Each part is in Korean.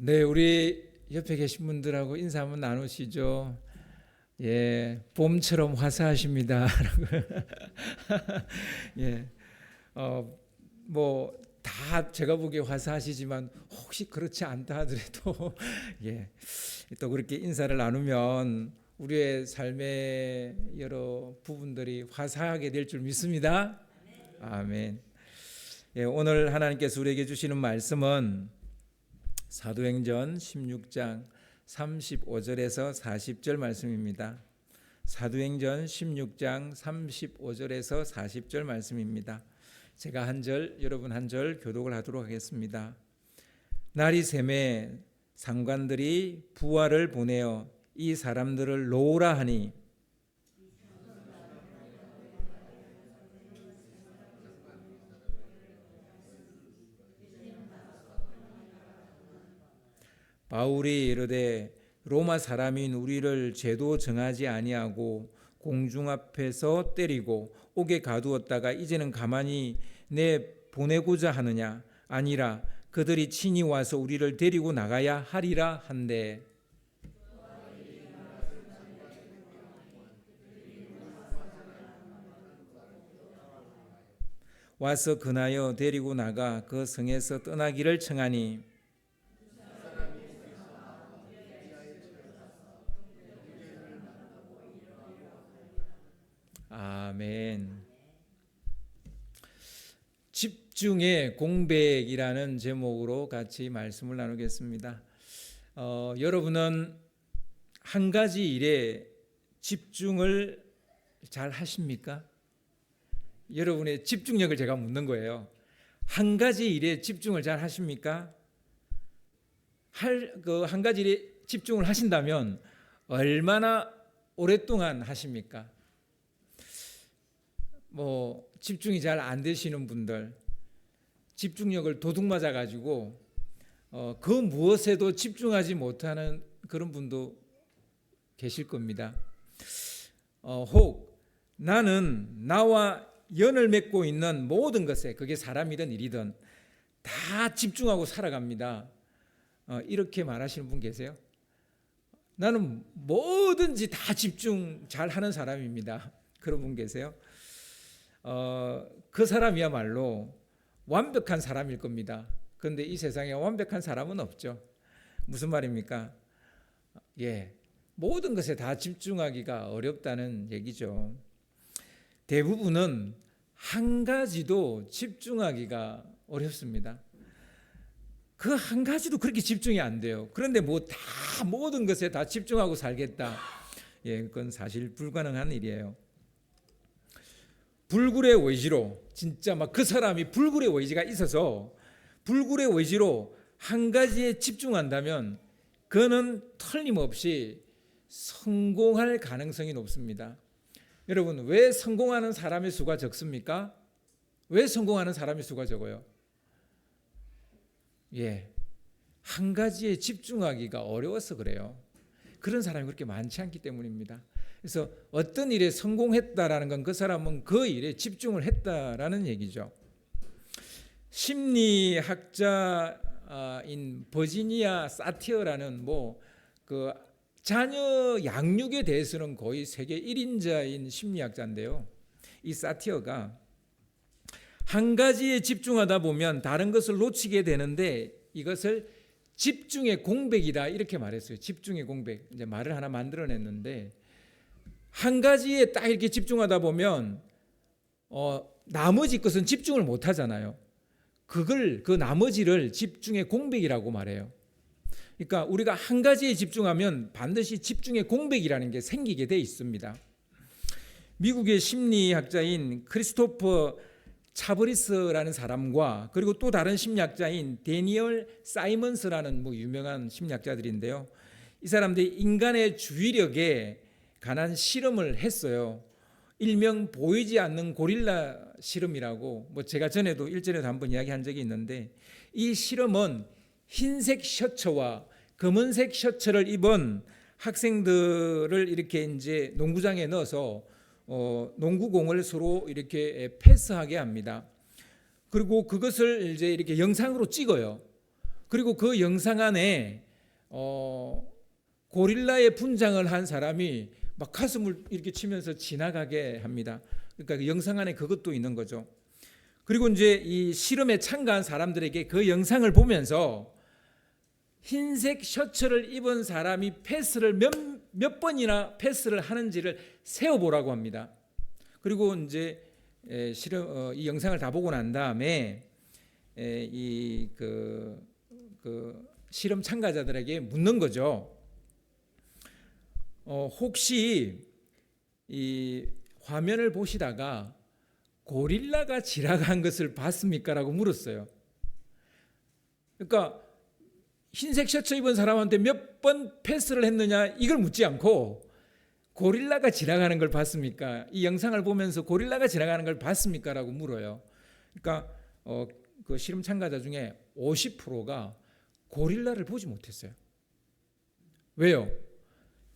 네, 우리 옆에 계신 분들하고 인사 한번 나누시죠. 예, 봄처럼 화사하십니다. 예, 뭐 다 제가 보기에 화사하시지만 혹시 그렇지 않다 하더라도 예, 또 그렇게 인사를 나누면 우리의 삶의 여러 부분들이 화사하게 될 줄 믿습니다. 아멘. 예, 오늘 하나님께서 우리에게 주시는 말씀은 사도행전 16장 35절에서 40절 말씀입니다. 사도행전 16장 35절에서 40절 말씀입니다. 제가 한 절, 여러분 한 절 교독을 하도록 하겠습니다. 날이 새매 상관들이 부하를 보내어 이 사람들을 놓으라 하니 바울이 이르되 로마 사람인 우리를 죄도 정하지 아니하고 공중 앞에서 때리고 옥에 가두었다가 이제는 가만히 내 보내고자 하느냐? 아니라 그들이 친히 와서 우리를 데리고 나가야 하리라 한데 와서 근하여 데리고 나가 그 성에서 떠나기를 청하니 아멘. 집중의 공백이라는 제목으로 같이 말씀을 나누겠습니다. 여러분은 한 가지 일에 집중을 잘 하십니까? 여러분의 집중력을 제가 묻는 거예요. 한 가지 일에 집중을 잘 하십니까? 한 가지 일에 집중을 하신다면 얼마나 오랫동안 하십니까? 집중이 잘 안 되시는 분들, 집중력을 도둑 맞아 가지고 그 무엇에도 집중하지 못하는 그런 분도 계실 겁니다. 혹 나는 나와 연을 맺고 있는 모든 것에, 그게 사람이든 일이든 다 집중하고 살아갑니다. 이렇게 말하시는 분 계세요? 나는 뭐든지 다 집중 잘 하는 사람입니다. 그런 분 계세요? 그 사람이야말로 완벽한 사람일 겁니다. 그런데 이 세상에 완벽한 사람은 없죠. 무슨 말입니까? 모든 것에 다 집중하기가 어렵다는 얘기죠. 대부분은 한 가지도 집중하기가 어렵습니다. 그 한 가지도 그렇게 집중이 안 돼요. 그런데 다 모든 것에 다 집중하고 살겠다. 그건 사실 불가능한 일이에요. 불굴의 의지로, 진짜 막 그 사람이 불굴의 의지가 있어서 불굴의 의지로 한 가지에 집중한다면 그는 틀림없이 성공할 가능성이 높습니다. 여러분, 왜 성공하는 사람의 수가 적습니까? 왜 성공하는 사람의 수가 적어요? 한 가지에 집중하기가 어려워서 그래요. 그런 사람이 그렇게 많지 않기 때문입니다. 그래서 어떤 일에 성공했다라는 건 그 사람은 그 일에 집중을 했다라는 얘기죠. 심리학자인 버지니아 사티어라는 그 자녀 양육에 대해서는 거의 세계 1인자인 심리학자인데요. 이 사티어가 한 가지에 집중하다 보면 다른 것을 놓치게 되는데 이것을 집중의 공백이다 이렇게 말했어요. 집중의 공백. 이제 말을 하나 만들어냈는데 한 가지에 딱 이렇게 집중하다 보면 나머지 것은 집중을 못 하잖아요. 그 나머지를 집중의 공백이라고 말해요. 그러니까 우리가 한 가지에 집중하면 반드시 집중의 공백이라는 게 생기게 돼 있습니다. 미국의 심리학자인 크리스토퍼 차브리스라는 사람과 그리고 또 다른 심리학자인 데니얼 사이먼스라는 유명한 심리학자들인데요. 이 사람들이 인간의 주의력에 관한 실험을 했어요. 일명 보이지 않는 고릴라 실험이라고 제가 일전에도 한번 이야기한 적이 있는데 이 실험은 흰색 셔츠와 검은색 셔츠를 입은 학생들을 이렇게 이제 농구장에 넣어서 농구공을 서로 이렇게 패스하게 합니다. 그리고 그것을 이제 이렇게 영상으로 찍어요. 그리고 그 영상 안에 고릴라의 분장을 한 사람이 막 가슴을 이렇게 치면서 지나가게 합니다. 그러니까 그 영상 안에 그것도 있는 거죠. 그리고 이제 이 실험에 참가한 사람들에게 그 영상을 보면서 흰색 셔츠를 입은 사람이 패스를 몇 번이나 패스를 하는지를 세어보라고 합니다. 그리고 이제 실험 이 영상을 다 보고 난 다음에 이 실험 참가자들에게 묻는 거죠. 혹시 이 화면을 보시다가 고릴라가 지나간 것을 봤습니까? 라고 물었어요. 그러니까 흰색 셔츠 입은 사람한테 몇 번 패스를 했느냐 이걸 묻지 않고 고릴라가 지나가는 걸 봤습니까? 이 영상을 보면서 고릴라가 지나가는 걸 봤습니까? 라고 물어요. 그러니까 그 실험 참가자 중에 50%가 고릴라를 보지 못했어요. 왜요?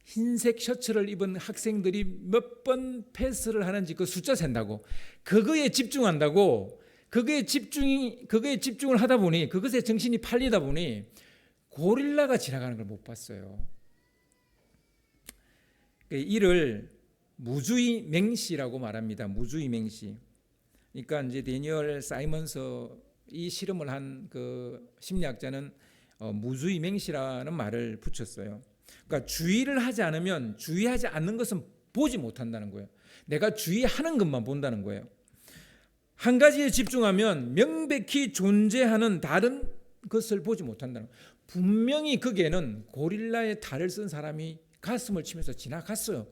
흰색 셔츠를 입은 학생들이 몇 번 패스를 하는지 그 숫자 센다고, 그거에 집중한다고, 그거에 집중을 하다 보니, 그것에 정신이 팔리다 보니 고릴라가 지나가는 걸 못 봤어요. 이를 무주의 맹시라고 말합니다. 무주의 맹시. 그러니까 이제 데니얼 사이먼서 이 실험을 한 그 심리학자는 무주의 맹시라는 말을 붙였어요. 그러니까 주의를 하지 않으면 주의하지 않는 것은 보지 못한다는 거예요. 내가 주의하는 것만 본다는 거예요. 한 가지에 집중하면 명백히 존재하는 다른 것을 보지 못한다는 거예요. 분명히 거기에는 고릴라의 탈을 쓴 사람이 가슴을 치면서 지나갔어요.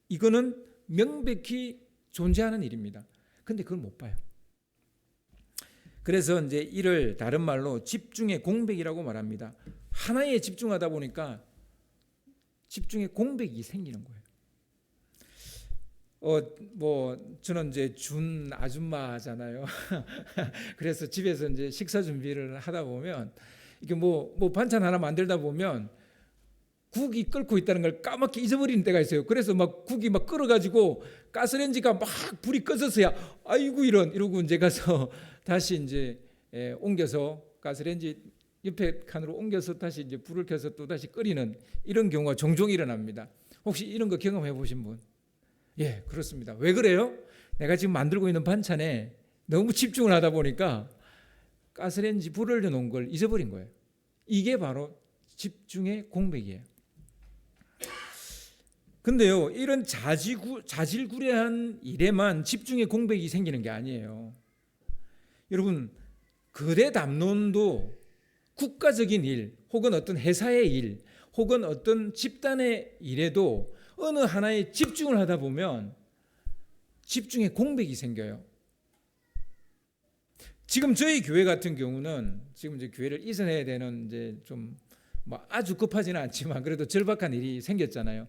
이거는 명백히 존재하는 일입니다. 근데 그걸 못 봐요. 그래서 이제 이를 다른 말로 집중의 공백이라고 말합니다. 하나에 집중하다 보니까 집중의 공백이 생기는 거예요. 저는 이제 준 아줌마잖아요. 그래서 집에서 이제 식사 준비를 하다 보면 이게 뭐 반찬 하나 만들다 보면 국이 끓고 있다는 걸 까맣게 잊어버리는 때가 있어요. 그래서 막 국이 막 끓어가지고 가스레인지가 막 불이 꺼졌어야 아이고 이러고 이제 가서 다시 이제 옮겨서 가스레인지 옆에 칸으로 옮겨서 다시 이제 불을 켜서 또 다시 끓이는 이런 경우가 종종 일어납니다. 혹시 이런 거 경험해 보신 분? 예, 그렇습니다. 왜 그래요? 내가 지금 만들고 있는 반찬에 너무 집중을 하다 보니까 가스레인지 불을 넣은 걸 잊어버린 거예요. 이게 바로 집중의 공백이에요. 근데요, 이런 자질구레한 일에만 집중의 공백이 생기는 게 아니에요. 여러분, 거대 담론도 국가적인 일, 혹은 어떤 회사의 일, 혹은 어떤 집단의 일에도 어느 하나에 집중을 하다 보면 집중의 공백이 생겨요. 지금 저희 교회 같은 경우는 지금 이제 교회를 이전해야 되는 이제 좀 뭐 아주 급하지는 않지만 그래도 절박한 일이 생겼잖아요.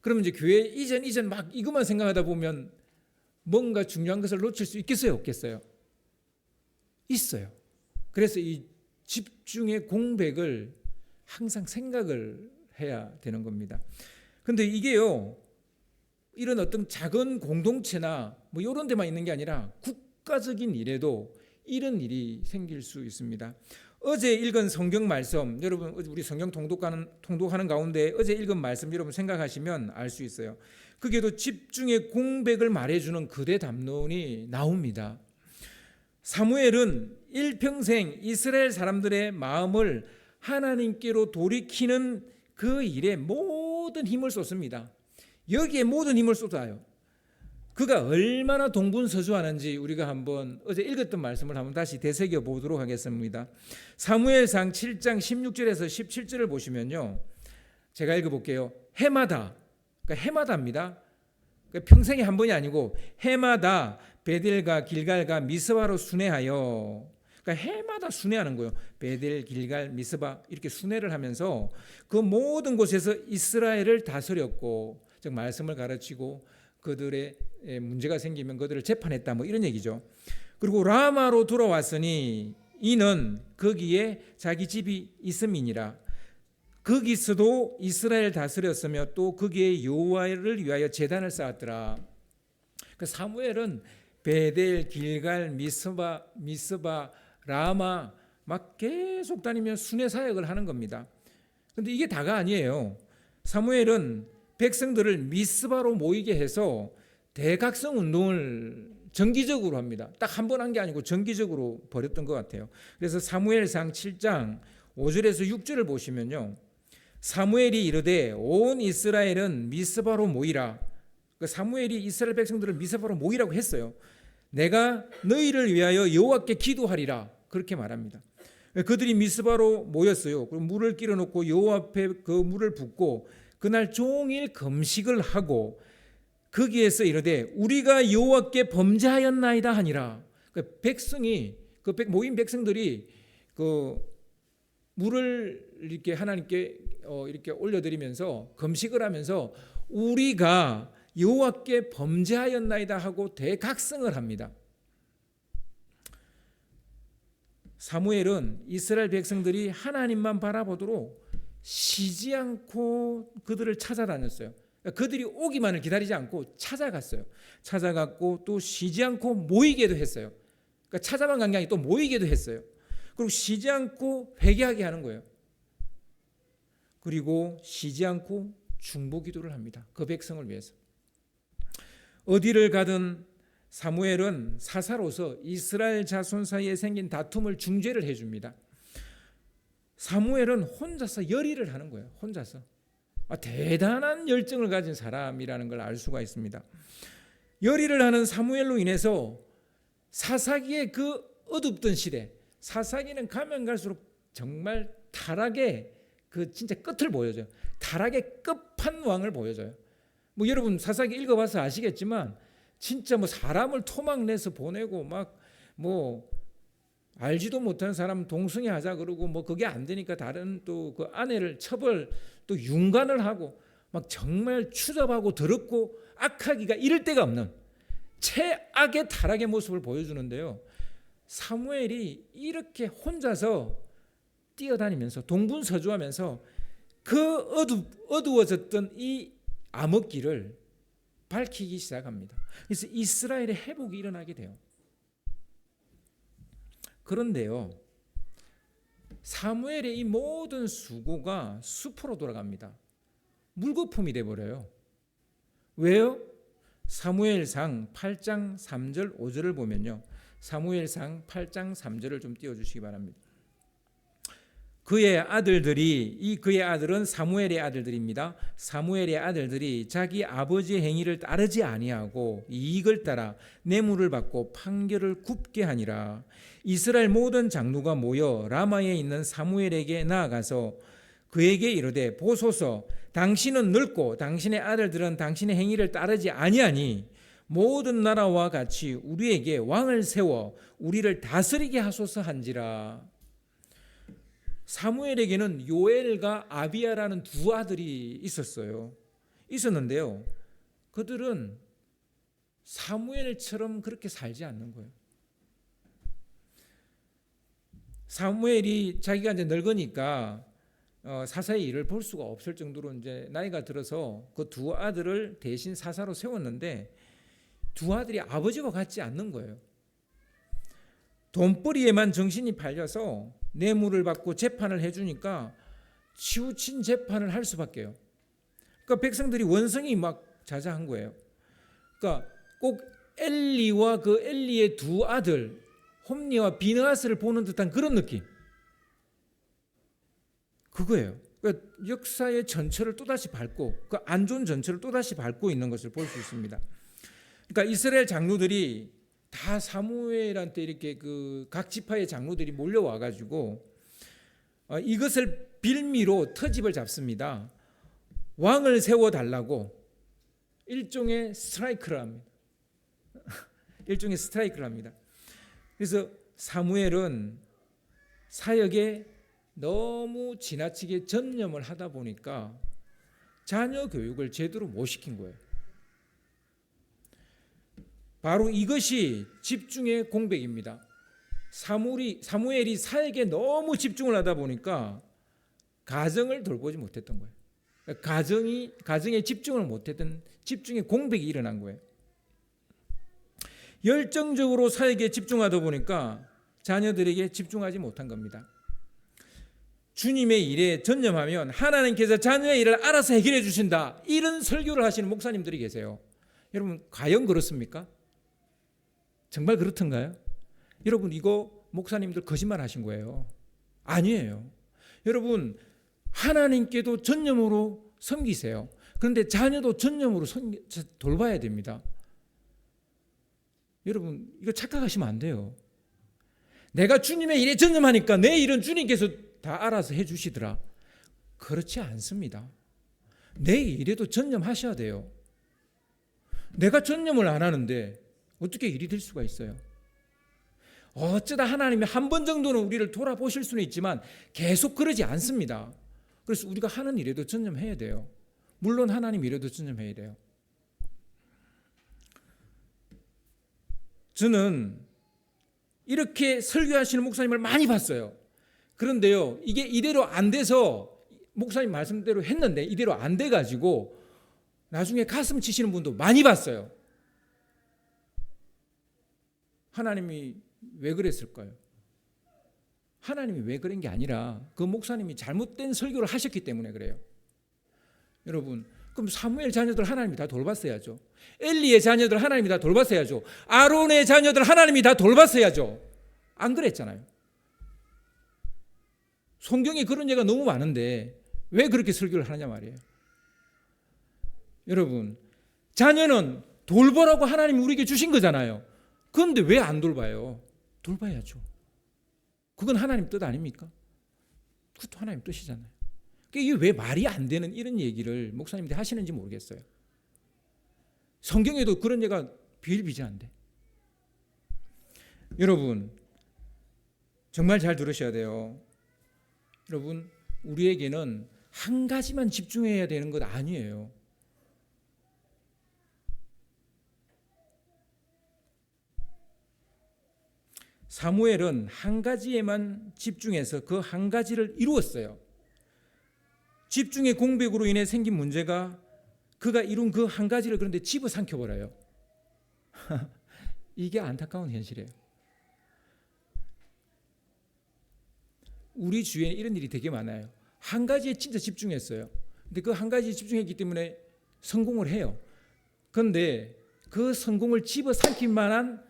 그러면 이제 교회 이전 막 이것만 생각하다 보면 뭔가 중요한 것을 놓칠 수 있겠어요, 없겠어요? 있어요. 그래서 이 집중의 공백을 항상 생각을 해야 되는 겁니다. 근데 이게요, 이런 어떤 작은 공동체나 뭐 이런 데만 있는 게 아니라 국가적인 일에도 이런 일이 생길 수 있습니다. 어제 읽은 성경 말씀, 여러분 우리 성경 통독하는 가운데 어제 읽은 말씀 여러분 생각하시면 알 수 있어요. 그게도 집중의 공백을 말해주는 거대 담론이 나옵니다. 사무엘은 일평생 이스라엘 사람들의 마음을 하나님께로 돌이키는 그 일에 모든 힘을 쏟습니다. 여기에 모든 힘을 쏟아요. 그가 얼마나 동분서주하는지 우리가 한번 어제 읽었던 말씀을 한번 다시 되새겨 보도록 하겠습니다. 사무엘상 7장 16절에서 17절을 보시면요, 제가 읽어볼게요. 해마다, 그러니까 해마다입니다. 그러니까 평생에 한 번이 아니고 해마다 베델과 길갈과 미스바로 순회하여, 그러니까 해마다 순회하는 거예요. 베델, 길갈, 미스바 이렇게 순회를 하면서 그 모든 곳에서 이스라엘을 다스렸고, 즉 말씀을 가르치고 그들의 문제가 생기면 그들을 재판했다, 뭐 이런 얘기죠. 그리고 라마로 돌아왔으니 이는 거기에 자기 집이 있음이니라. 거기서도 이스라엘 다스렸으며 또 거기에 여호와를 위하여 제단을 쌓았더라. 그 사무엘은 베델, 길갈, 미스바, 라마 막 계속 다니며 순회 사역을 하는 겁니다. 그런데 이게 다가 아니에요. 사무엘은 백성들을 미스바로 모이게 해서 대각성 운동을 정기적으로 합니다. 딱 한 번 한 게 아니고 정기적으로 벌였던 것 같아요. 그래서 사무엘상 7장 5절에서 6절을 보시면요. 사무엘이 이르되 온 이스라엘은 미스바로 모이라. 사무엘이 이스라엘 백성들을 미스바로 모이라고 했어요. 내가 너희를 위하여 여호와께 기도하리라. 그렇게 말합니다. 그들이 미스바로 모였어요. 그럼 물을 끼려 놓고 여호와 앞에 그 물을 붓고 그날 종일 금식을 하고 거기에서 이르되 우리가 여호와께 범죄하였나이다 하니라. 백성이 모인 백성들이 그 물을 이렇게 하나님께 이렇게 올려드리면서 금식을 하면서 우리가 여호와께 범죄하였나이다 하고 대각성을 합니다. 사무엘은 이스라엘 백성들이 하나님만 바라보도록 쉬지 않고 그들을 찾아다녔어요. 그들이 오기만을 기다리지 않고 찾아갔어요. 찾아갔고 또 쉬지 않고 모이게도 했어요. 그러니까 찾아만 간 게 아니고 또 모이게도 했어요. 그리고 쉬지 않고 회개하게 하는 거예요. 그리고 쉬지 않고 중보기도를 합니다. 그 백성을 위해서. 어디를 가든 사무엘은 사사로서 이스라엘 자손 사이에 생긴 다툼을 중재를 해줍니다. 사무엘은 혼자서 열의를 하는 거예요. 혼자서. 대단한 열정을 가진 사람이라는 걸 알 수가 있습니다. 열의를 하는 사무엘로 인해서 사사기의 그 어둡던 시대, 사사기는 가면 갈수록 정말 타락의 그 진짜 끝을 보여줘요. 타락의 끝판왕을 보여줘요. 뭐 여러분 사사기 읽어봐서 아시겠지만 진짜 뭐 사람을 토막내서 보내고 막 뭐 알지도 못하는 사람 동승이 하자 그러고 뭐 그게 안 되니까 다른 또 그 아내를 처벌 또 윤관을 하고 막 정말 추잡하고 더럽고 악하기가 이를 데가 없는 최악의 타락의 모습을 보여주는데요. 사무엘이 이렇게 혼자서 뛰어다니면서 동분서주하면서 그 어두워졌던 이 암흑기를 밝히기 시작합니다. 그래서 이스라엘의 회복이 일어나게 돼요. 그런데요, 사무엘의 이 모든 수고가 수포로 돌아갑니다. 물거품이 돼버려요. 왜요? 사무엘상 8장 3절 5절을 보면요, 사무엘상 8장 3절을 좀 띄워주시기 바랍니다. 그의 아들은 사무엘의 아들들입니다. 사무엘의 아들들이 자기 아버지의 행위를 따르지 아니하고 이익을 따라 뇌물을 받고 판결을 굽게 하니라. 이스라엘 모든 장로가 모여 라마에 있는 사무엘에게 나아가서 그에게 이르되 보소서, 당신은 늙고 당신의 아들들은 당신의 행위를 따르지 아니하니 모든 나라와 같이 우리에게 왕을 세워 우리를 다스리게 하소서 한지라. 사무엘에게는 요엘과 아비야라는 두 아들이 있었는데요. 그들은 사무엘처럼 그렇게 살지 않는 거예요. 사무엘이 자기가 이제 늙으니까 사사의 일을 볼 수가 없을 정도로 이제 나이가 들어서 그 두 아들을 대신 사사로 세웠는데 두 아들이 아버지와 같지 않는 거예요. 돈벌이에만 정신이 팔려서 뇌물을 받고 재판을 해주니까 치우친 재판을 할 수밖에요. 그러니까 백성들이 원성이 막 자자한 거예요. 그러니까 꼭 엘리와 그 엘리의 두 아들 홈니와 비느하스를 보는 듯한 그런 느낌. 그거예요. 그러니까 역사의 전철을 또다시 밟고 그 안 좋은 전철을 또다시 밟고 있는 것을 볼 수 있습니다. 그러니까 이스라엘 장로들이 다 사무엘한테 이렇게 그 각 지파의 장로들이 몰려와 가지고 이것을 빌미로 터집을 잡습니다. 왕을 세워 달라고 일종의 스트라이크를 합니다. 일종의 스트라이크를 합니다. 그래서 사무엘은 사역에 너무 지나치게 전념을 하다 보니까 자녀 교육을 제대로 못 시킨 거예요. 바로 이것이 집중의 공백입니다. 사무엘이 사역에 너무 집중을 하다 보니까 가정을 돌보지 못했던 거예요. 가정에 집중을 못했던 집중의 공백이 일어난 거예요. 열정적으로 사역에 집중하다 보니까 자녀들에게 집중하지 못한 겁니다. 주님의 일에 전념하면 하나님께서 자녀의 일을 알아서 해결해 주신다, 이런 설교를 하시는 목사님들이 계세요. 여러분, 과연 그렇습니까? 정말 그렇던가요? 여러분, 이거 목사님들 거짓말 하신 거예요. 아니에요. 여러분, 하나님께도 전념으로 섬기세요. 그런데 자녀도 전념으로 돌봐야 됩니다. 여러분, 이거 착각하시면 안 돼요. 내가 주님의 일에 전념하니까 내 일은 주님께서 다 알아서 해주시더라. 그렇지 않습니다. 내 일에도 전념하셔야 돼요. 내가 전념을 안 하는데 어떻게 일이 될 수가 있어요? 어쩌다 하나님이 한 번 정도는 우리를 돌아보실 수는 있지만 계속 그러지 않습니다. 그래서 우리가 하는 일에도 전념해야 돼요. 물론 하나님 일에도 전념해야 돼요. 저는 이렇게 설교하시는 목사님을 많이 봤어요. 그런데요, 이게 이대로 안 돼서 목사님 말씀대로 했는데 이대로 안 돼가지고 나중에 가슴 치시는 분도 많이 봤어요. 하나님이 왜 그랬을까요? 하나님이 왜 그런 게 아니라 그 목사님이 잘못된 설교를 하셨기 때문에 그래요. 여러분, 그럼 사무엘 자녀들 하나님이 다 돌봤어야죠. 엘리의 자녀들 하나님이 다 돌봤어야죠. 아론의 자녀들 하나님이 다 돌봤어야죠. 안 그랬잖아요. 성경에 그런 예가 너무 많은데 왜 그렇게 설교를 하느냐 말이에요. 여러분, 자녀는 돌보라고 하나님이 우리에게 주신 거잖아요. 그런데 왜 안 돌봐요? 돌봐야죠. 그건 하나님 뜻 아닙니까? 그것도 하나님 뜻이잖아요. 이게 왜 말이 안 되는 이런 얘기를 목사님들이 하시는지 모르겠어요. 성경에도 그런 예가 비일비재한데. 여러분, 정말 잘 들으셔야 돼요. 여러분, 우리에게는 한 가지만 집중해야 되는 것 아니에요. 사무엘은 한 가지에만 집중해서 그 한 가지를 이루었어요. 집중의 공백으로 인해 생긴 문제가 그가 이룬 그 한 가지를 그런데 집어삼켜버려요. 이게 안타까운 현실이에요. 우리 주위에 이런 일이 되게 많아요. 한 가지에 진짜 집중했어요. 근데 그 한 가지에 집중했기 때문에 성공을 해요. 그런데 그 성공을 집어삼킬 만한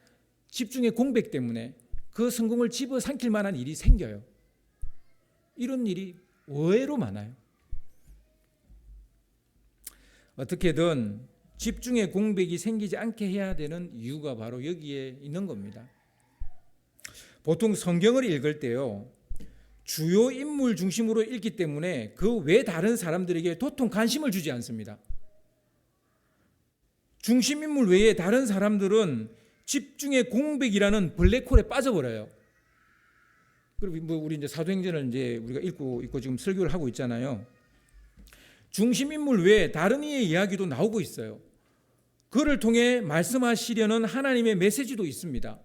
집중의 공백 때문에 그 성공을 집어삼킬 만한 일이 생겨요. 이런 일이 의외로 많아요. 어떻게든 집중의 공백이 생기지 않게 해야 되는 이유가 바로 여기에 있는 겁니다. 보통 성경을 읽을 때요, 주요 인물 중심으로 읽기 때문에 그 외 다른 사람들에게 도통 관심을 주지 않습니다. 중심 인물 외에 다른 사람들은 집중의 공백이라는 블랙홀에 빠져버려요. 그리고 우리 이제 사도행전을 이제 우리가 읽고 지금 설교를 하고 있잖아요. 중심 인물 외에 다른 이의 이야기도 나오고 있어요. 그를 통해 말씀하시려는 하나님의 메시지도 있습니다.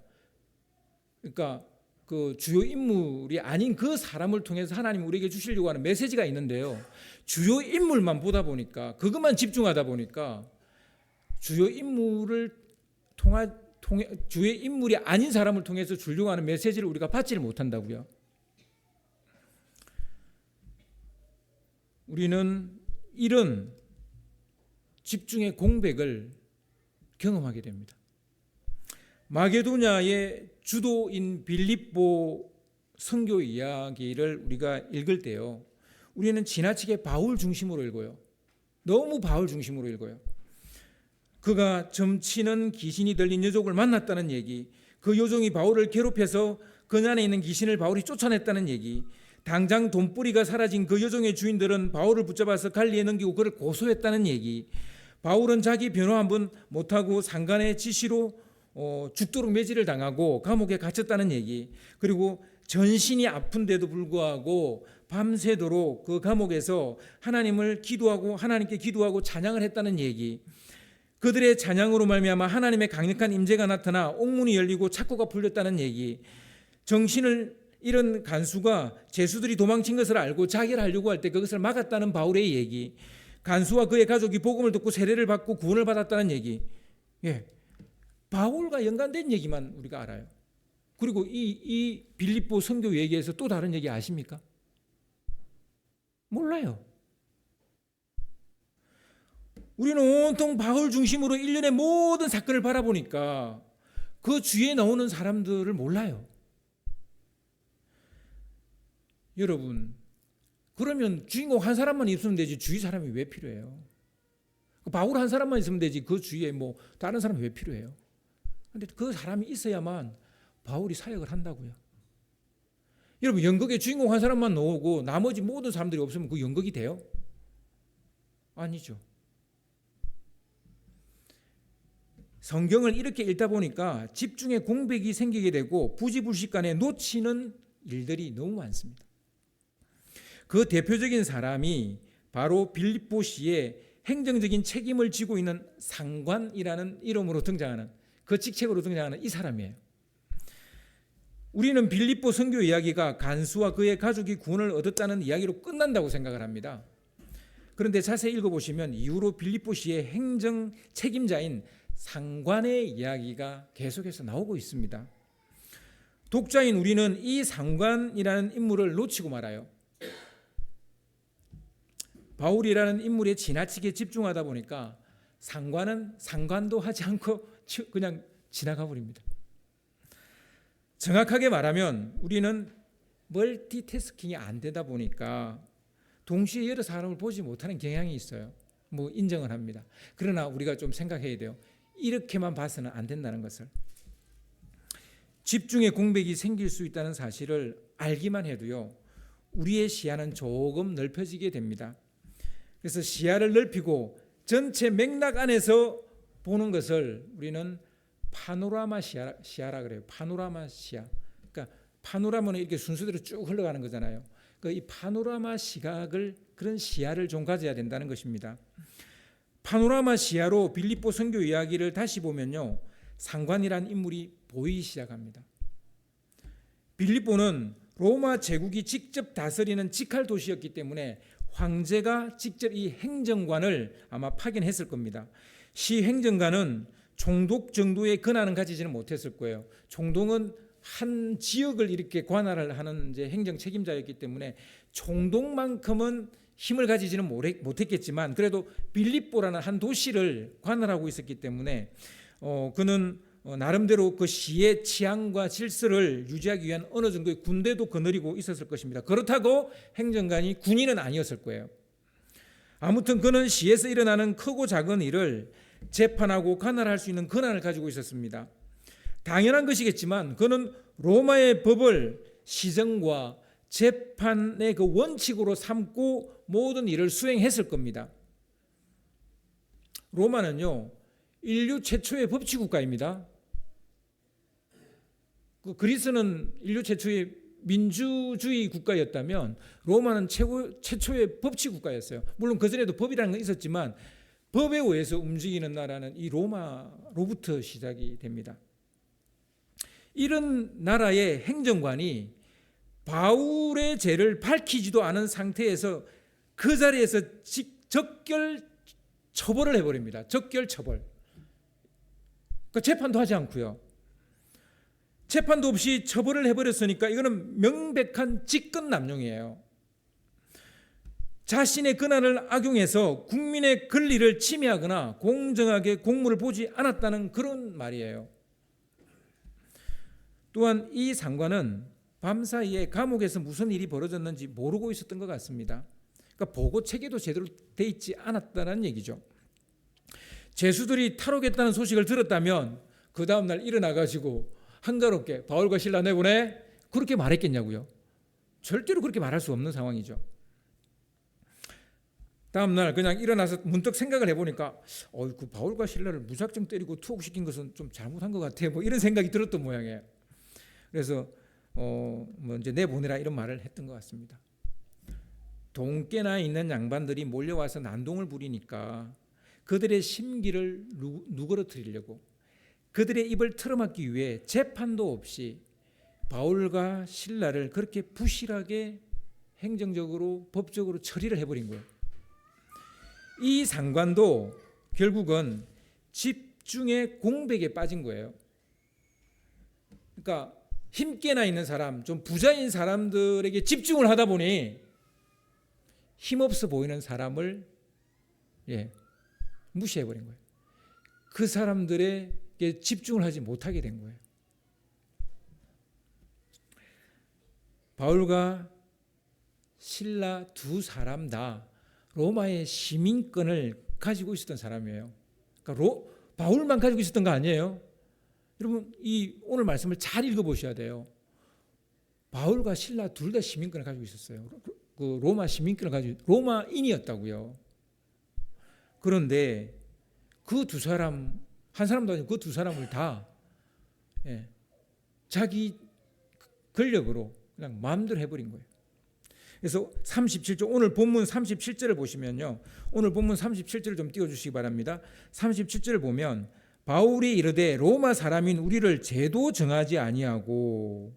그러니까 그 주요 인물이 아닌 그 사람을 통해서 하나님 우리에게 주시려고 하는 메시지가 있는데요. 주요 인물만 보다 보니까, 그것만 집중하다 보니까 주요 인물을 주요 인물이 아닌 사람을 통해서 주려고 하는 메시지를 우리가 받지를 못한다고요. 우리는 이런 집중의 공백을 경험하게 됩니다. 마게도냐의 주도인 빌립보 선교 이야기를 우리가 읽을 때요, 우리는 지나치게 바울 중심으로 읽어요. 너무 바울 중심으로 읽어요. 그가 점치는 귀신이 들린 여종을 만났다는 얘기, 그 여종이 바울을 괴롭혀서 그 안에 있는 귀신을 바울이 쫓아냈다는 얘기, 당장 돈벌이가 사라진 그 여종의 주인들은 바울을 붙잡아서 관리에 넘기고 그를 고소했다는 얘기, 바울은 자기 변호 한 번 못하고 상관의 지시로 죽도록 매질을 당하고 감옥에 갇혔다는 얘기, 그리고 전신이 아픈데도 불구하고 밤새도록 그 감옥에서 하나님을 기도하고 하나님께 기도하고 찬양을 했다는 얘기, 그들의 찬양으로 말미암아 하나님의 강력한 임재가 나타나 옥문이 열리고 창고가 풀렸다는 얘기, 정신을 잃은 간수가 죄수들이 도망친 것을 알고 자결 하려고 할 때 그것을 막았다는 바울의 얘기, 간수와 그의 가족이 복음을 듣고 세례를 받고 구원을 받았다는 얘기, 바울과 연관된 얘기만 우리가 알아요. 그리고 이 빌립보 선교 얘기에서 또 다른 얘기 아십니까? 몰라요. 우리는 온통 바울 중심으로 일련의 모든 사건을 바라보니까 그 주위에 나오는 사람들을 몰라요. 여러분, 그러면 주인공 한 사람만 있으면 되지 주위 사람이 왜 필요해요? 바울 한 사람만 있으면 되지 그 주위에 뭐 다른 사람이 왜 필요해요? 그런데 그 사람이 있어야만 바울이 사역을 한다고요. 여러분, 연극의 주인공 한 사람만 나오고 나머지 모든 사람들이 없으면 그 연극이 돼요? 아니죠. 성경을 이렇게 읽다 보니까 집중의 공백이 생기게 되고 부지불식간에 놓치는 일들이 너무 많습니다. 그 대표적인 사람이 바로 빌립보시의 행정적인 책임을 지고 있는 상관이라는 이름으로 등장하는, 그 직책으로 등장하는 이 사람이에요. 우리는 빌립보 선교 이야기가 간수와 그의 가족이 구원을 얻었다는 이야기로 끝난다고 생각을 합니다. 그런데 자세히 읽어보시면 이후로 빌립보시의 행정 책임자인 상관의 이야기가 계속해서 나오고 있습니다. 독자인 우리는 이 상관이라는 인물을 놓치고 말아요. 바울이라는 인물에 지나치게 집중하다 보니까 상관은 상관도 하지 않고 그냥 지나가 버립니다. 정확하게 말하면 우리는 멀티태스킹이 안 되다 보니까 동시에 여러 사람을 보지 못하는 경향이 있어요. 뭐 인정을 합니다. 그러나 우리가 좀 생각해야 돼요. 이렇게만 봐서는 안 된다는 것을. 집중의 공백이 생길 수 있다는 사실을 알기만 해도요, 우리의 시야는 조금 넓혀지게 됩니다. 그래서 시야를 넓히고 전체 맥락 안에서 보는 것을 우리는 파노라마 시야라 그래요. 파노라마 시야. 그러니까 파노라마는 이렇게 순서대로 쭉 흘러가는 거잖아요. 그러니까 이 파노라마 시각을, 그런 시야를 좀 가져야 된다는 것입니다. 파노라마 시야로 빌립보 선교 이야기를 다시 보면요, 상관이라는 인물이 보이기 시작합니다. 빌립보는 로마 제국이 직접 다스리는 직할 도시였기 때문에 황제가 직접 이 행정관을 아마 파견했을 겁니다. 시 행정관은 총독 정도의 권한은 가지지는 못했을 거예요. 총독은 한 지역을 이렇게 관할을 하는 이제 행정 책임자였기 때문에 총독만큼은 힘을 가지지는 못했겠지만 그래도 빌립보라는 한 도시를 관할하고 있었기 때문에 그는 나름대로 그 시의 치안과 질서를 유지하기 위한 어느 정도의 군대도 거느리고 있었을 것입니다. 그렇다고 행정관이 군인은 아니었을 거예요. 아무튼 그는 시에서 일어나는 크고 작은 일을 재판하고 관할할 수 있는 권한을 가지고 있었습니다. 당연한 것이겠지만 그는 로마의 법을 시정과 재판의 그 원칙으로 삼고 모든 일을 수행했을 겁니다. 로마는요, 인류 최초의 법치 국가입니다. 그리스는 인류 최초의 민주주의 국가였다면 로마는 최초의 법치 국가였어요. 물론 그전에도 법이라는 건 있었지만 법에 의해서 움직이는 나라는 이 로마로부터 시작이 됩니다. 이런 나라의 행정관이 바울의 죄를 밝히지도 않은 상태에서 그 자리에서 적결 처벌을 해버립니다. 적결 처벌. 그러니까 재판도 하지 않고요. 재판도 없이 처벌을 해버렸으니까 이거는 명백한 직권남용이에요. 자신의 권한을 악용해서 국민의 권리를 침해하거나 공정하게 공무를 보지 않았다는 그런 말이에요. 또한 이 상관은 밤사이에 감옥에서 무슨 일이 벌어졌는지 모르고 있었던 것 같습니다. 그러니까 보고 체계도 제대로 돼 있지 않았다는 얘기죠. 죄수들이 탈옥했다는 소식을 들었다면 그 다음날 일어나가지고 한가롭게 바울과 실라 내보내, 그렇게 말했겠냐고요. 절대로 그렇게 말할 수 없는 상황이죠. 다음날 그냥 일어나서 문득 생각을 해보니까 그 바울과 실라를 무작정 때리고 투옥시킨 것은 좀 잘못한 것 같아, 뭐 이런 생각이 들었던 모양이에요. 그래서 뭐 이제 내보내라 이런 말을 했던 것 같습니다. 동께나 있는 양반들이 몰려와서 난동을 부리니까 그들의 심기를 누그러뜨리려고, 그들의 입을 틀어막기 위해 재판도 없이 바울과 실라를 그렇게 부실하게 행정적으로 법적으로 처리를 해버린 거예요. 이 상관도 결국은 집중의 공백에 빠진 거예요. 그러니까 힘께나 있는 사람, 좀 부자인 사람들에게 집중을 하다 보니 힘없어 보이는 사람을 무시해버린 거예요. 그 사람들에게 집중을 하지 못하게 된 거예요. 바울과 실라 두 사람 다 로마의 시민권을 가지고 있었던 사람이에요. 그러니까 바울만 가지고 있었던 거 아니에요. 여러분 이 오늘 말씀을 잘 읽어보셔야 돼요. 바울과 실라 둘 다 시민권을 가지고 있었어요. 그 로마 시민권을 가지고 로마인이었다고요. 그런데 그 두 사람, 한 사람도 아니고 그 두 사람을 다 자기 권력으로 그냥 마음대로 해버린 거예요. 그래서 37절 오늘 본문 37절을 보시면요. 오늘 본문 37절을 좀 띄워주시기 바랍니다. 37절을 보면 바울이 이르되 로마 사람인 우리를 죄도 정하지 아니하고,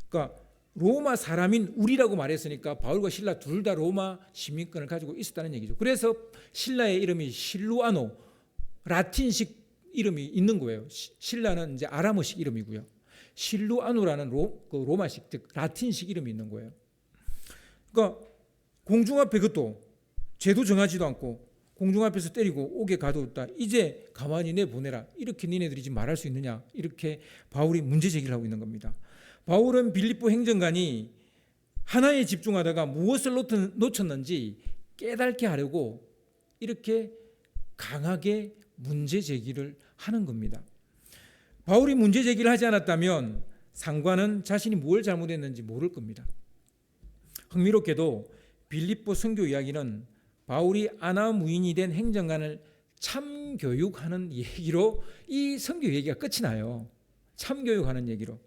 그러니까 로마 사람인 우리라고 말했으니까 바울과 실라 둘 다 로마 시민권을 가지고 있었다는 얘기죠. 그래서 실라의 이름이 실루아노, 라틴식 이름이 있는 거예요. 실라는 이제 아람어식 이름이고요. 실루아노라는 로마식, 즉 라틴식 이름이 있는 거예요. 그러니까 공중 앞에 그것도 죄도 정하지도 않고 공중 앞에서 때리고 옥에 가두었다. 이제 가만히 내보내라. 이렇게 니네들이 지금 말할 수 있느냐. 이렇게 바울이 문제 제기를 하고 있는 겁니다. 바울은 빌립보 행정관이 하나에 집중하다가 무엇을 놓쳤는지 깨닫게 하려고 이렇게 강하게 문제 제기를 하는 겁니다. 바울이 문제 제기를 하지 않았다면 상관은 자신이 뭘 잘못했는지 모를 겁니다. 흥미롭게도 빌립보 선교 이야기는 바울이 아나무인이 된 행정관을 참교육하는 얘기로 이 선교 얘기가 끝이 나요. 참교육하는 얘기로.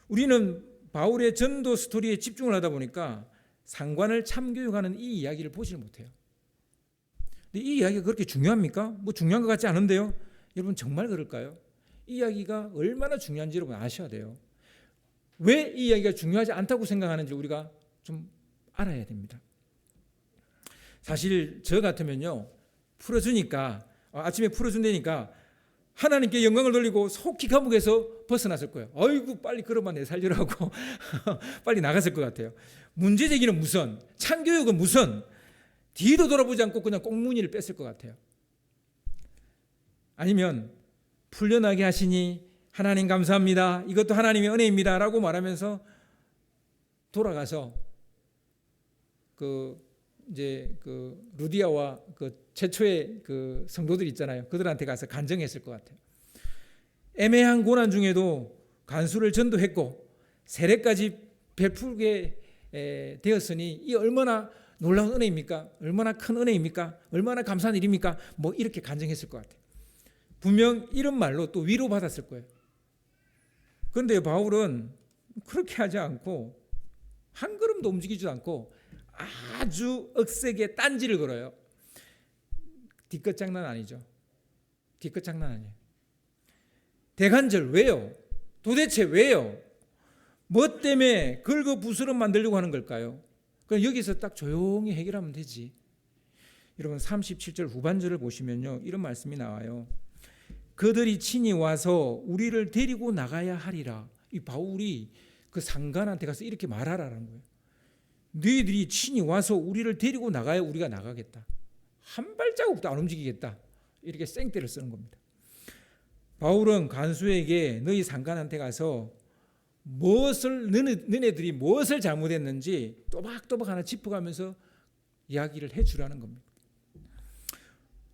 우리는 바울의 전도 스토리에 집중을 하다 보니까 상관을 참교육하는 이 이야기를 보지를 못해요. 근데 이 이야기가 그렇게 중요합니까? 뭐 중요한 것 같지 않은데요. 여러분 정말 그럴까요? 이 이야기가 얼마나 중요한지 여러분 아셔야 돼요. 왜 이 이야기가 중요하지 않다고 생각하는지 우리가 좀 알아야 됩니다. 사실 저 같으면요, 풀어주니까 아침에 풀어준다니까 하나님께 영광을 돌리고 속히 감옥에서 벗어났을 거예요. 아이고 빨리 그러면 내 살려라고 빨리 나갔을 것 같아요. 문제 제기는 무슨, 참교육은 무슨, 뒤도 돌아보지 않고 그냥 꽁무니를 뺐을 것 같아요. 아니면 풀려나게 하시니 하나님 감사합니다. 이것도 하나님의 은혜입니다. 라고 말하면서 돌아가서 이제 루디아와 최초의 성도들 있잖아요. 그들한테 가서 간증했을 것 같아요. 애매한 고난 중에도 간수를 전도했고 세례까지 베풀게 되었으니 이 얼마나 놀라운 은혜입니까? 얼마나 큰 은혜입니까? 얼마나 감사한 일입니까? 뭐 이렇게 간증했을 것 같아요. 분명 이런 말로 또 위로받았을 거예요. 그런데 바울은 그렇게 하지 않고 한 걸음도 움직이지도 않고 아주 억세게 딴지를 걸어요. 뒤끝 장난 아니죠. 뒤끝 장난 아니에요. 대간절 왜요? 도대체 왜요? 뭐 때문에 긁어부스럼 만들려고 하는 걸까요? 그럼 여기서 딱 조용히 해결하면 되지. 여러분 37절 후반절을 보시면요, 이런 말씀이 나와요. 그들이 친히 와서 우리를 데리고 나가야 하리라. 이 바울이 그 상관한테 가서 이렇게 말하라는 거예요. 너희들이 친히 와서 우리를 데리고 나가야 우리가 나가겠다. 한 발자국도 안 움직이겠다. 이렇게 생떼를 쓰는 겁니다. 바울은 간수에게 너희 상관한테 가서 너네들이 무엇을 잘못했는지 또박또박 하나 짚어가면서 이야기를 해주라는 겁니다.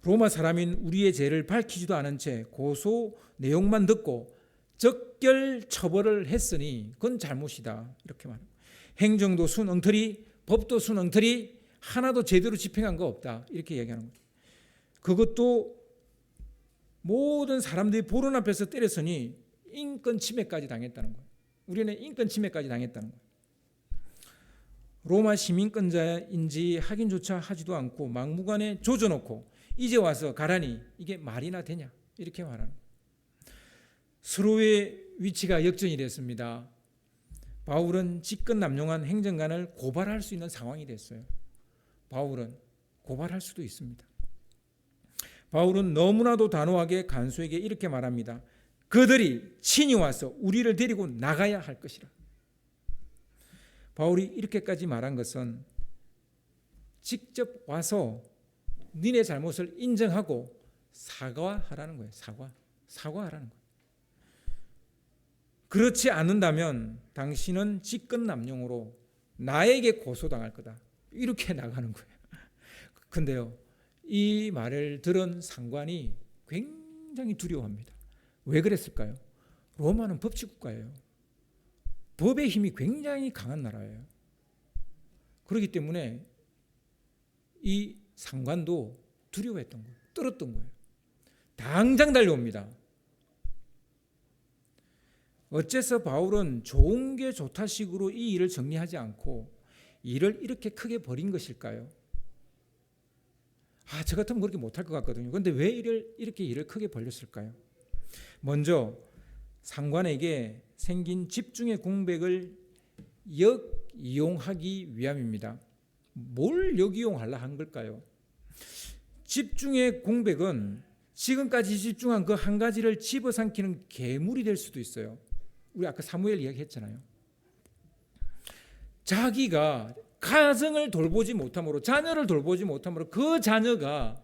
로마 사람인 우리의 죄를 밝히지도 않은 채 고소 내용만 듣고 적결 처벌을 했으니 그건 잘못이다. 이렇게 말합니다. 행정도 순엉터리, 법도 순엉터리, 하나도 제대로 집행한 거 없다. 이렇게 얘기하는 거죠. 그것도 모든 사람들이 보는 앞에서 때렸으니 인권 침해까지 당했다는 거예요. 우리는 인권 침해까지 당했다는 거예요. 로마 시민권자인지 확인조차 하지도 않고 막무가내 조져놓고 이제 와서 가라니 이게 말이나 되냐 이렇게 말하는 거예요. 서로의 위치가 역전이 됐습니다. 바울은 직권남용한 행정관을 고발할 수 있는 상황이 됐어요. 바울은 고발할 수도 있습니다. 바울은 너무나도 단호하게 간수에게 이렇게 말합니다. 그들이 친히 와서 우리를 데리고 나가야 할 것이라. 바울이 이렇게까지 말한 것은 직접 와서 니네 잘못을 인정하고 사과하라는 거예요. 사과하라는 거예요. 그렇지 않는다면 당신은 직권남용으로 나에게 고소당할 거다. 이렇게 나가는 거예요. 근데요, 이 말을 들은 상관이 굉장히 두려워합니다. 왜 그랬을까요? 로마는 법치국가예요. 법의 힘이 굉장히 강한 나라예요. 그렇기 때문에 이 상관도 두려워했던 거예요. 떨었던 거예요. 당장 달려옵니다. 어째서 바울은 좋은 게 좋다식으로 이 일을 정리하지 않고 일을 이렇게 크게 벌인 것일까요? 저 같으면 그렇게 못할 것 같거든요. 그런데 왜 이렇게 일을 크게 벌렸을까요? 먼저 상관에게 생긴 집중의 공백을 역이용하기 위함입니다. 뭘 역이용하려 한 걸까요? 집중의 공백은 지금까지 집중한 그 한 가지를 집어삼키는 괴물이 될 수도 있어요. 우리 아까 사무엘 이야기했잖아요. 자기가 가정을 돌보지 못함으로, 자녀를 돌보지 못함으로 그 자녀가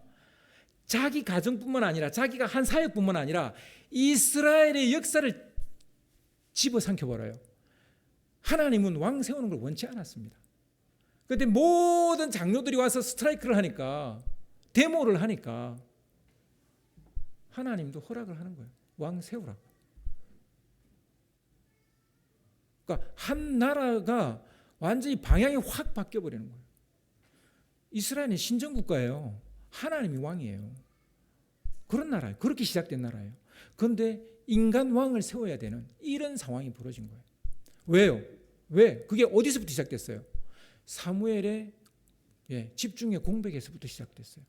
자기 가정뿐만 아니라 자기가 한 사역뿐만 아니라 이스라엘의 역사를 집어삼켜버려요. 하나님은 왕 세우는 걸 원치 않았습니다. 그런데 모든 장로들이 와서 스트라이크를 하니까, 데모를 하니까 하나님도 허락을 하는 거예요. 왕 세우라고. 그러니까 한 나라가 완전히 방향이 확 바뀌어버리는 거예요. 이스라엘은 신정국가예요. 하나님이 왕이에요. 그런 나라예요. 그렇게 시작된 나라예요. 그런데 인간 왕을 세워야 되는 이런 상황이 벌어진 거예요. 왜요? 왜? 그게 어디서부터 시작됐어요? 사무엘의 집중의 공백에서부터 시작됐어요.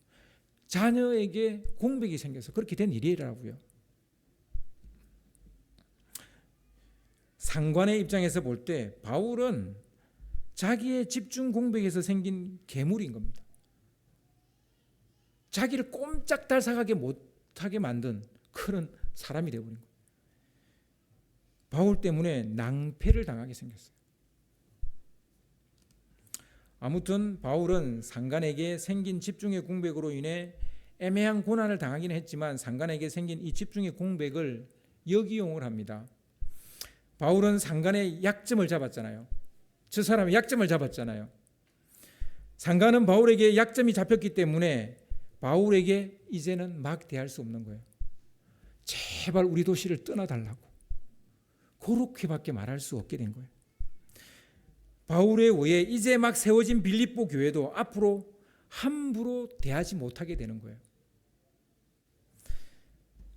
자녀에게 공백이 생겨서 그렇게 된 일이라고요. 상관의 입장에서 볼 때 바울은 자기의 집중 공백에서 생긴 괴물인 겁니다. 자기를 꼼짝달싹하게 못하게 만든 그런 사람이 되어버린 거예요. 바울 때문에 낭패를 당하게 생겼어요. 아무튼 바울은 상관에게 생긴 집중의 공백으로 인해 애매한 고난을 당하기는 했지만 상관에게 생긴 이 집중의 공백을 역이용을 합니다. 바울은 상관의 약점을 잡았잖아요. 저 사람의 약점을 잡았잖아요. 상관은 바울에게 약점이 잡혔기 때문에 바울에게 이제는 막 대할 수 없는 거예요. 제발 우리 도시를 떠나달라고. 그렇게밖에 말할 수 없게 된 거예요. 바울에 의해 이제 막 세워진 빌립보 교회도 앞으로 함부로 대하지 못하게 되는 거예요.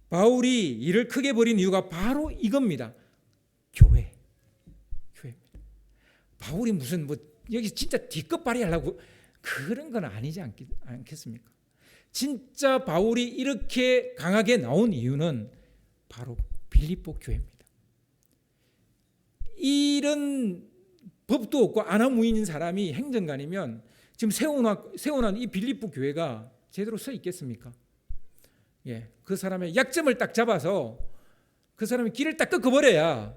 바울이 일을 크게 벌인 이유가 바로 이겁니다. 교회입니다. 바울이 무슨 여기 진짜 뒷끝 발휘하려고 그런 건 아니지 않겠습니까? 진짜 바울이 이렇게 강하게 나온 이유는 바로 빌립보 교회입니다. 이런 법도 없고 아나무인인 사람이 행정관이면 지금 세워놓은 이 빌립보 교회가 제대로 서 있겠습니까? 그 사람의 약점을 딱 잡아서 그 사람의 길을 딱 꺾어버려야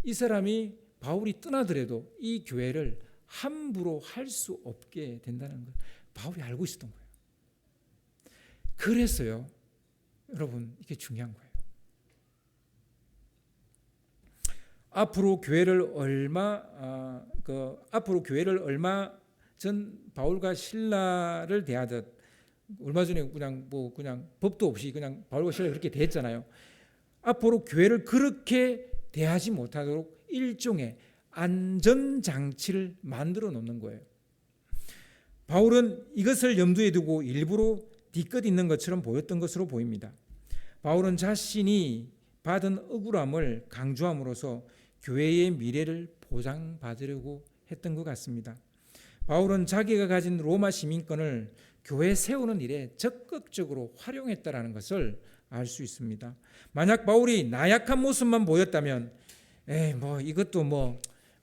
이 사람이 바울이 떠나더라도 이 교회를 함부로 할 수 없게 된다는 걸 바울이 알고 있었던 거예요. 그래서요, 여러분, 이게 중요한 거예요. 앞으로 교회를 얼마 전 바울과 실라를 대하듯 얼마 전에 그냥 법도 없이 그냥 바울과 실라 그렇게 대했잖아요. 앞으로 교회를 그렇게 대하지 못하도록 일종의 안전장치를 만들어 놓는 거예요. 바울은 이것을 염두에 두고 일부러 뒤끝 있는 것처럼 보였던 것으로 보입니다. 바울은 자신이 받은 억울함을 강조함으로써 교회의 미래를 보장받으려고 했던 것 같습니다. 바울은 자기가 가진 로마 시민권을 교회 세우는 일에 적극적으로 활용했다라는 것을 알 수 있습니다. 만약 바울이 나약한 모습만 보였다면 이것도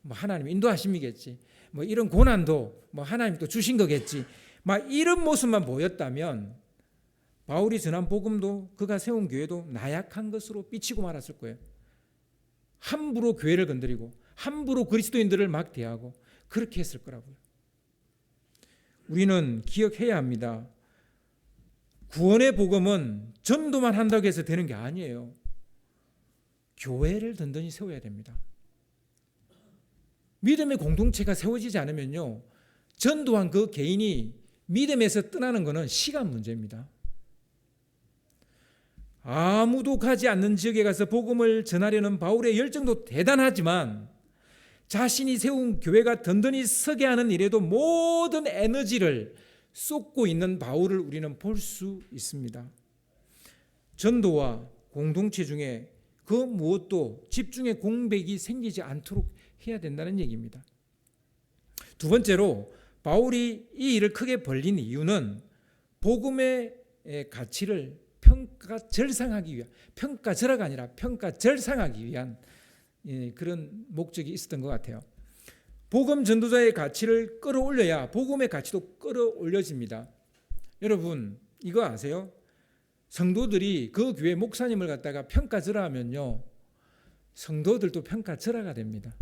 하나님 인도하심이겠지. 이런 고난도 하나님 또 주신 거겠지. 이런 모습만 보였다면 바울이 전한 복음도 그가 세운 교회도 나약한 것으로 삐치고 말았을 거예요. 함부로 교회를 건드리고 함부로 그리스도인들을 막 대하고 그렇게 했을 거라고요. 우리는 기억해야 합니다. 구원의 복음은 전도만 한다고 해서 되는 게 아니에요. 교회를 든든히 세워야 됩니다. 믿음의 공동체가 세워지지 않으면요, 전도한 그 개인이 믿음에서 떠나는 것은 시간 문제입니다. 아무도 가지 않는 지역에 가서 복음을 전하려는 바울의 열정도 대단하지만 자신이 세운 교회가 든든히 서게 하는 일에도 모든 에너지를 쏟고 있는 바울을 우리는 볼 수 있습니다. 전도와 공동체 중에 그 무엇도 집중의 공백이 생기지 않도록 해야 된다는 얘기입니다. 두 번째로 바울이 이 일을 크게 벌린 이유는 복음의 가치를 평가절상하기 위한, 평가절하가 아니라 평가절상하기 위한 그런 목적이 있었던 것 같아요. 복음 전도자의 가치를 끌어올려야 복음의 가치도 끌어올려집니다. 여러분 이거 아세요? 성도들이 그 교회 목사님을 갖다가 평가절하하면요, 성도들도 평가절하가 됩니다.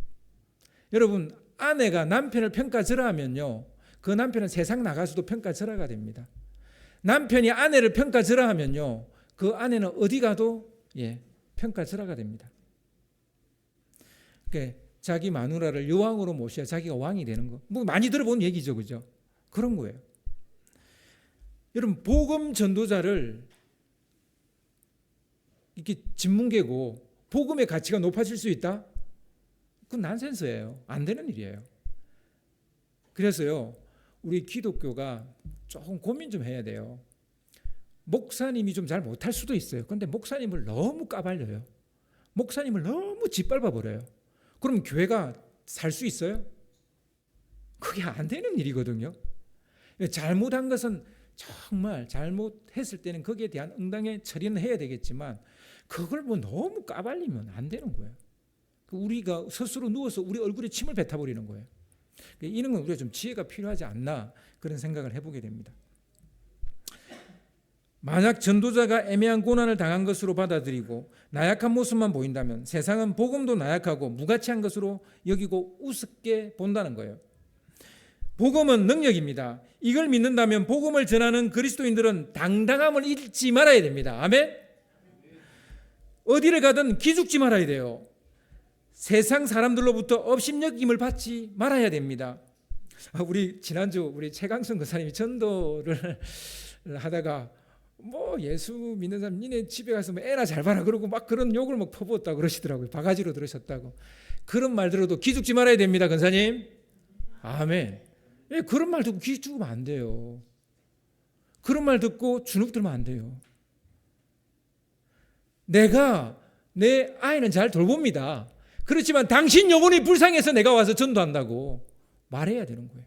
여러분 아내가 남편을 평가절하하면요, 그 남편은 세상 나가서도 평가절하가 됩니다. 남편이 아내를 평가절하하면요, 그 아내는 어디 가도 평가절하가 됩니다. 그러니까 자기 마누라를 여왕으로 모셔야 자기가 왕이 되는 거, 뭐 많이 들어본 얘기죠, 그죠? 그런 거예요. 여러분 복음 전도자를 이렇게 진뭉개고 복음의 가치가 높아질 수 있다? 그건 난센스예요. 안 되는 일이에요. 그래서요, 우리 기독교가 조금 고민 좀 해야 돼요. 목사님이 좀 잘 못할 수도 있어요. 그런데 목사님을 너무 까발려요. 목사님을 너무 짓밟아 버려요. 그럼 교회가 살 수 있어요? 그게 안 되는 일이거든요. 잘못한 것은 정말 잘못했을 때는 거기에 대한 응당의 처리는 해야 되겠지만 그걸 뭐 너무 까발리면 안 되는 거예요. 우리가 스스로 누워서 우리 얼굴에 침을 뱉어버리는 거예요. 이런 건 우리가 좀 지혜가 필요하지 않나 그런 생각을 해보게 됩니다. 만약 전도자가 애매한 고난을 당한 것으로 받아들이고 나약한 모습만 보인다면 세상은 복음도 나약하고 무가치한 것으로 여기고 우습게 본다는 거예요. 복음은 능력입니다. 이걸 믿는다면 복음을 전하는 그리스도인들은 당당함을 잃지 말아야 됩니다. 아멘? 어디를 가든 기죽지 말아야 돼요. 세상 사람들로부터 업신여김을 받지 말아야 됩니다. 우리 지난주 우리 최강성 교사님이 전도를 하다가 뭐 예수 믿는 사람 니네 집에 가서 뭐 애나 잘 봐라 그러고 막 그런 욕을 막 퍼부었다 그러시더라고요. 바가지로 들으셨다고. 그런 말 들어도 기죽지 말아야 됩니다, 권사님. 아멘. 그런 말 듣고 기죽으면 안 돼요. 그런 말 듣고 주눅 들면 안 돼요. 내가 내 아이는 잘 돌봅니다. 그렇지만 당신 영혼이 불쌍해서 내가 와서 전도한다고 말해야 되는 거예요.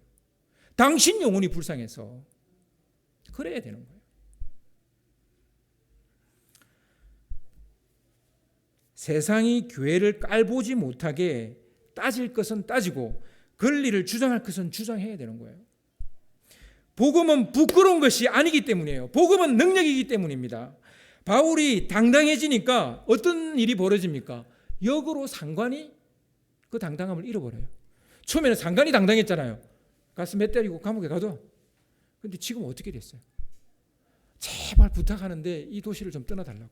당신 영혼이 불쌍해서 그래야 되는 거예요. 세상이 교회를 깔보지 못하게 따질 것은 따지고 권리를 주장할 것은 주장해야 되는 거예요. 복음은 부끄러운 것이 아니기 때문이에요. 복음은 능력이기 때문입니다. 바울이 당당해지니까 어떤 일이 벌어집니까? 역으로 상관이 그 당당함을 잃어버려요. 처음에는 상관이 당당했잖아요. 가서 몇 때리고 감옥에 가둬. 근데 지금 어떻게 됐어요? 제발 부탁하는데 이 도시를 좀 떠나달라고.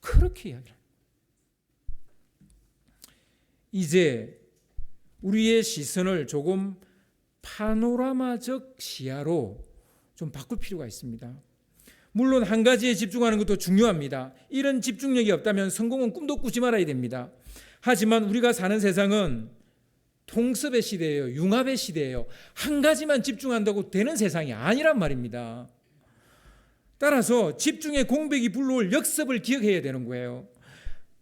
그렇게 이야기를 해요. 이제 우리의 시선을 조금 파노라마적 시야로 좀 바꿀 필요가 있습니다. 물론 한 가지에 집중하는 것도 중요합니다. 이런 집중력이 없다면 성공은 꿈도 꾸지 말아야 됩니다. 하지만 우리가 사는 세상은 통섭의 시대예요. 융합의 시대예요. 한 가지만 집중한다고 되는 세상이 아니란 말입니다. 따라서 집중의 공백이 불러올 역습을 기억해야 되는 거예요.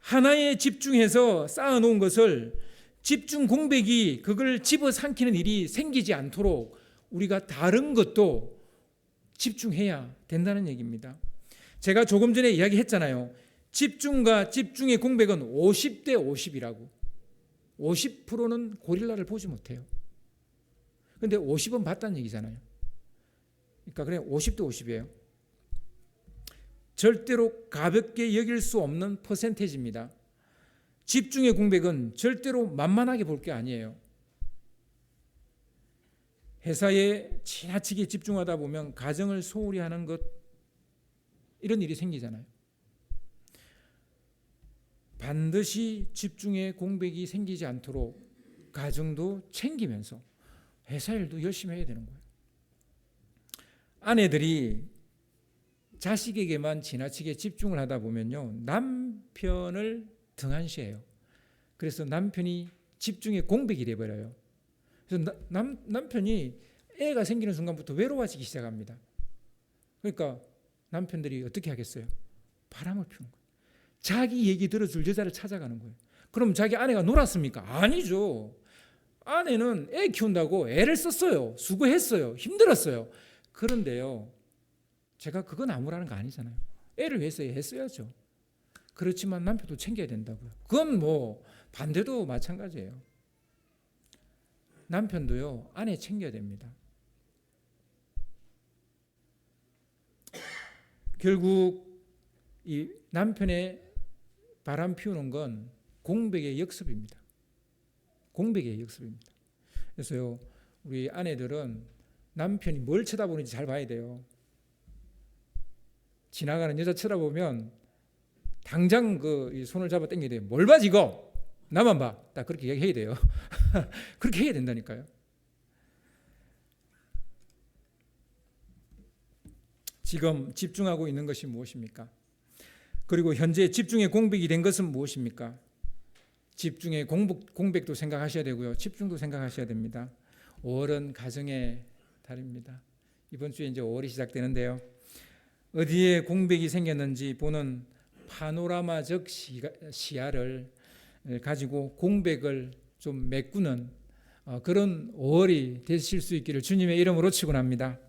하나에 집중해서 쌓아놓은 것을 집중 공백이 그걸 집어삼키는 일이 생기지 않도록 우리가 다른 것도 집중해야 된다는 얘기입니다. 제가 조금 전에 이야기했잖아요. 집중과 집중의 공백은 50대 50이라고. 50%는 고릴라를 보지 못해요. 그런데 50은 봤다는 얘기잖아요. 그러니까 그래 50대 50이에요. 절대로 가볍게 여길 수 없는 퍼센테이지입니다. 집중의 공백은 절대로 만만하게 볼 게 아니에요. 회사에 지나치게 집중하다 보면 가정을 소홀히 하는 것, 이런 일이 생기잖아요. 반드시 집중의 공백이 생기지 않도록 가정도 챙기면서 회사 일도 열심히 해야 되는 거예요. 아내들이 자식에게만 지나치게 집중을 하다 보면요, 남편을 등한시해요. 그래서 남편이 집중의 공백이 돼버려요. 그래서 남편이 애가 생기는 순간부터 외로워지기 시작합니다. 그러니까 남편들이 어떻게 하겠어요? 바람을 피우는 거예요. 자기 얘기 들어줄 여자를 찾아가는 거예요. 그럼 자기 아내가 놀았습니까? 아니죠. 아내는 애 키운다고 애를 썼어요. 수고했어요. 힘들었어요. 그런데요, 제가 그건 아무라는 거 아니잖아요. 애를 위해서 했어야죠. 그렇지만 남편도 챙겨야 된다고요. 그건 뭐 반대도 마찬가지예요. 남편도요, 아내 챙겨야 됩니다. 결국 이 남편의 바람 피우는 건 공백의 역습입니다. 공백의 역습입니다. 그래서요, 우리 아내들은 남편이 뭘 쳐다보는지 잘 봐야 돼요. 지나가는 여자 쳐다보면 당장 그 손을 잡아 당겨야 돼요. 뭘 봐 지금? 나만 봐. 딱 그렇게 얘기해야 돼요. 그렇게 해야 된다니까요. 지금 집중하고 있는 것이 무엇입니까? 그리고 현재 집중의 공백이 된 것은 무엇입니까? 집중의 공백도 생각하셔야 되고요. 집중도 생각하셔야 됩니다. 5월은 가정의 달입니다. 이번 주에 이제 5월이 시작되는데요. 어디에 공백이 생겼는지 보는 파노라마적 시야를 가지고 공백을 좀 메꾸는 그런 5월이 되실 수 있기를 주님의 이름으로 축원합니다.